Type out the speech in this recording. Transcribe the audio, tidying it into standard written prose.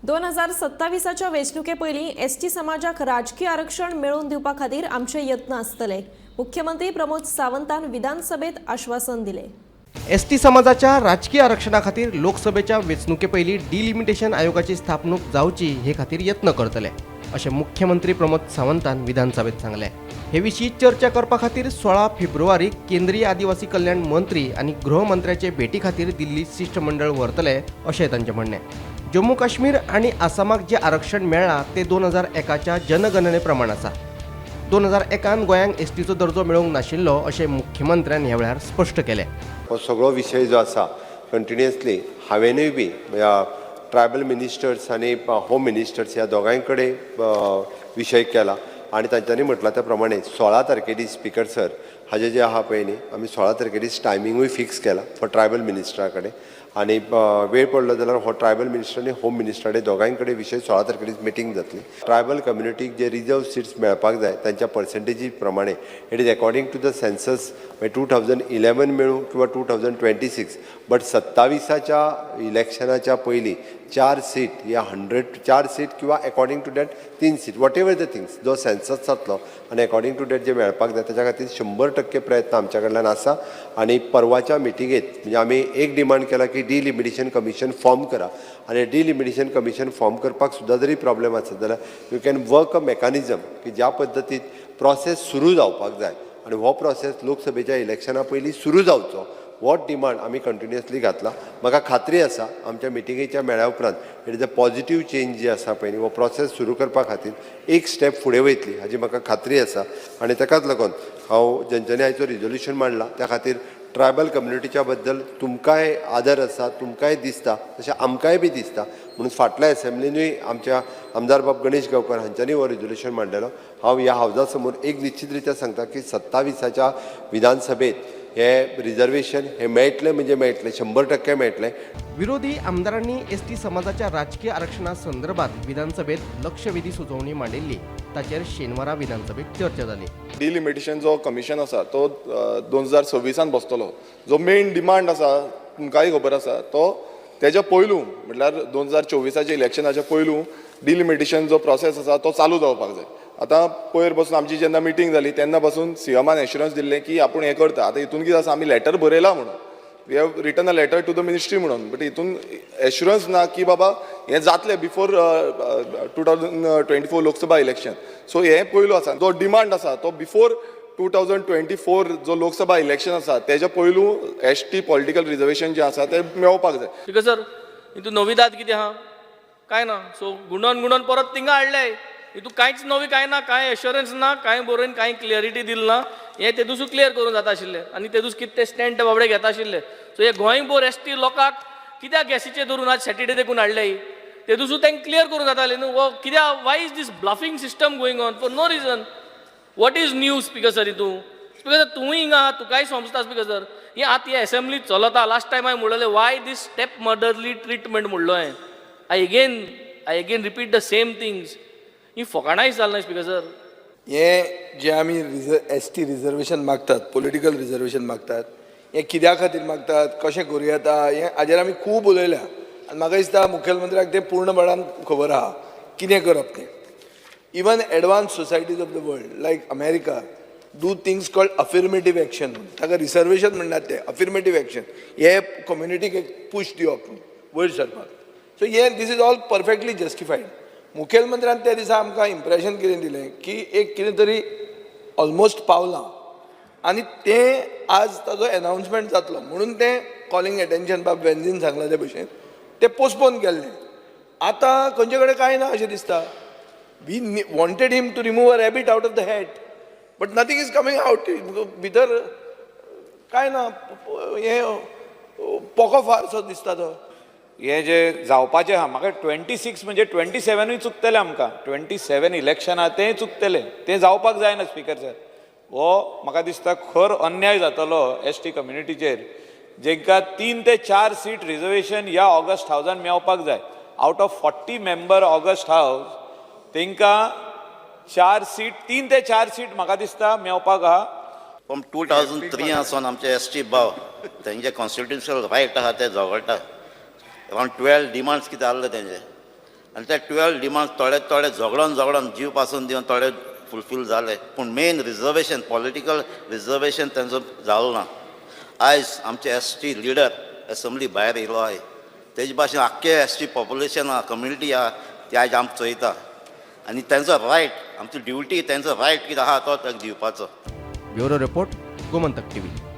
2027च्या वेंचणुके पयलीं एसटी समाजाक राजकीय आरक्षण मेळवून दिवपा खातीर आमचे यत्न आसतले। मुख्यमंत्री प्रमोद सावंतान विधानसभेत आश्वासन दिले। एसटी समाजाच्या राजकीय आरक्षणा खातीर लोकसभेच्या वेंचणुके पयलीं डिलिमिटेशन आयोगाची स्थापणूक जावची हे खातीर यत्न करतले अशें मुख्यमंत्री प्रमोद सावंतान विधानसभेत सांगले। हे विशीं चर्चा करपा खातीर 16 फेब्रुवारीक केंद्रीय आदिवासी कल्याण मंत्री आनी गृहमंत्र्याचे भेटी खातीर दिल्ली शिष्टमंडळ व्हरतले अशें तांचें म्हणणें। जम्मू काश्मीर आनी आसामाक जे आरक्षण मेळ्ळां ते 2001च्या जनगणने प्रमाण आसा। 2001 गोंयांक एसटीचो दर्जो मेळोवंक नाशिल्लो अशें मुख्यमंत्र्यान ह्या वेळार स्पश्ट केलें। हो सगळो विशय जो आसा कंटिन्युअसली हांवेनूय बी ट्रायबल मिनिस्टर्स आनी होम मिनिस्टर्स ह्या दोगांय कडेन विशय केला आनी तांच्यांनी म्हटलां त्या प्रमाणे 16 तारखे दीस स्पीकर सर हाजे जे आहा पळय न्ही आमी 16 तारखे दीस टायमिंगूय फिक्स केला फॉर ट्रायबल मिनिस्टरा कडेन आनी वेळ पडलो जाल्यार हो ट्रायबल मिनिस्टर आनी होम मिनिस्टरा कडेन दोगांय कडेन विशय 16 तारखे दीस मिटींग जातली। ट्रायबल कम्युनिटीक जे रिजर्व सीट्स मेळपाक जाय तांच्या पर्संटेजी प्रमाणे it is according to the census 2011 मेळूं किंवा 2026 बट 27च्या इलेक्शनाच्या पयलीं 4 सीट या 4 सीट किंवा according to that 3 seat whatever the things जो सेन्सस जातलो आनी अकॉर्डिंग टू डॅट जे मेळपाक जाय ताच्या खातीर 100% प्रयत्न आमच्या कडल्यान आसा। आनी परवाच्या मिटिंगेत म्हणजे आमी एक डिमांड केला की डिलिमिटेशन कमिशन फॉर्म करा आनी डिलिमिटेशन कमिशन फॉर्म करपाक सुद्दां जरी प्रॉब्लेम आसत जाल्यार you can work a mechanism की ज्या पद्दतीन प्रोसेस सुरू जावपाक जाय आनी हो प्रोसेस लोकसभेच्या इलेक्शना पयलीं सुरू जावचो हो डिमांड आमी कंटिन्युअसली घातला। म्हाका खात्री आसा आमच्या मिटिंगेच्या मेळ्या उपरांत it is a positive change जी आसा पळय न्ही हो प्रोसेस सुरू करपा खातीर एक स्टेप फुडें वयतली हाजी म्हाका खात्री आसा। आनी ताकाच लागून हांव ज्यांच्यांनी आयचो रिजोल्युशन मांडला त्या खातीर ट्रायबल कम्युनिटीच्या बद्दल तुमकांय आदर आसा तुमकांय दिसता तशें आमकांय बी दिसता म्हणून फाटल्या असेंब्लीनूय आमच्या आमदार बाब गणेश गांवकर हांच्यांनी हो रिजोल्युशन मांडलेलो। हांव ह्या हावजा समोर एक निश्चित रित्या सांगता की 27च्या विधानसभेत हे रिजर्वेशन हे मेळटले म्हणजे मेळटले 100% मेळटले। विरोधी आमदारांनी एसटी समाजाच्या राजकीय आरक्षणा संदर्भात विधानसभेत लक्षवेधी सुचोवणी मांडिल्ली ताचेर शेनवारा विधानसभेत चर्चा जाली। डिलिमिटेशन जो कमिशन आसा तो 2026 बसतलो। जो मेन डिमांड आसा तुमकांय खबर आसा तो तेच्या पयलू म्हटल्यार 2024च्या इलेक्शनाच्या पयलू डिलिमिटेशन जो प्रोसेस आसा तो चालू जावपाक जाय। आतां पयर बसून आमची जेन्ना मिटींग जाली तेन्ना बसून सीएमान एश्युरन्स दिल्लें की आपूण हें करता। आतां हितून कितें आसा आमी लेटर बरयला म्हणून we have written a letter to the ministry म्हणून बट हितून एश्युरन्स ना की बाबा हें जातलें बिफोर 2024 लोकसभा इलेक्शन। सो हें पयलू आसा जो डिमांड आसा तो बिफोर 2024 जो लोकसभा इलेक्शन आसा तेच्या पयलू एसटी पॉलिटिकल रिजर्वेशन जें आसा तें मेळोवपाक जाय। ठीक सर हितून नविदाद कितें आहा काय ना। सो गुणोन परत थिंगा हाडले हितून कांयच नवी काय ना कांय एश्युरन्स ना कांय बरोवन कांय क्लियरिटी दिली ना। हें ते दुसू क्लियर करूंक जाता आशिल्लें आनी ते दीस कितें ते स्टँड ते बाबडे घेता आशिल्ले। सो हे गोंयभर एसटी लोकांक कित्याक गॅसीचेर धरून आज सॅटर्डे देखून हाडले ते दुसू तांकां क्लियर करूंक जातालें न्हू। वो कित्याक why is this bluffing system going on for no reason. What is new speaker sir हितून स्पीकर सर तूंय हिंगा आहा तुकांय समजता स्पीकर सर हें आतां हे असेंब्लीत चलता। लास्ट टायम हांवें म्हणलें why this step motherly treatment म्हणलो हांवें। I again repeat the same things. ही फकाणाय जाल ना स्पीकर सर। हे जे आमी एसटी रिजर्वेशन मागतात पॉलिटिकल रिजर्वेशन मागतात हे कित्या खातीर मागतात कशें करूं येता हें हाजेर आमी खूब उलयल्या आनी म्हाका दिसता मुखेलमंत्र्याक तें पूर्णपणान खबर आहा कितें करप तें। Even advance societies of the world like America do things called affirmative action ताका रिजर्वेशन म्हणटात ते अफर्मेटीव एक्शन हे कम्युनिटीक एक पुश दिवप वयर सरपाक। सो हे this is all perfectly justified. मुखेलमंत्र्यान त्या दिसा आमकां इम्प्रेशन कितें दिलें की एक कितें तरी ऑलमोस्ट पावलां आनी तें आज ताजो अनाउन्समेंट जातलो म्हणून तें कॉलिंग एटेन्शन बाब वेन्झीन सांगला ते भशेन तें पोस्टपोन केल्लें। आतां खंयचे कडेन कांय ना अशें दिसता। We wanted him to remove a rabbit out of the hat but nothing is coming out भितर कांय ना हें पोको फारसो दिसता तो। हे जे जावपाचें आहा म्हाका 26 म्हणजे 27 चुकतलें आमकां 27 इलेक्शना तें चुकतलें तें जावपाक जायना स्पीकर सर। हो म्हाका दिसता खर अन्याय जातलो एसटी कम्युनिटीचेर जेंकां 3 ते 4 सीट रिजर्वेशन ह्या ऑगस्ट हावजान मेळपाक जाय। Out of 40 member August house तेंकां 4 सीट 3 ते 4 सीट म्हाका दिसता मेळपाक आहा। फ्रॉम 2003 आसून आमचे एसटी भाव तेंचे कॉन्स्टिट्युशनल रायट आहा ते झगडटा। अराउंड 12 डिमांड्स कितें आहले तेंचे आनी ते 12 डिमांड थोडे झगडोन जीव पासून दिवन थोडे फुलफील जाले पूण मेन रिजर्वेशन पॉलिटिकल रिजर्वेशन तेंचो जालो ना. आयज आमचे ST लिडर असेंब्ली भायर येयलो आय तेजे भाशेन आख्खे ST पॉप्युलेशन आहा कम्युनिटी आहा ते आयज आमकां चोयता आनी तेंचो रायट आमची ड्युटी तेंचो रायट कितें आहा तो ताका दिवपाचो. Bureau report Gomantak TV.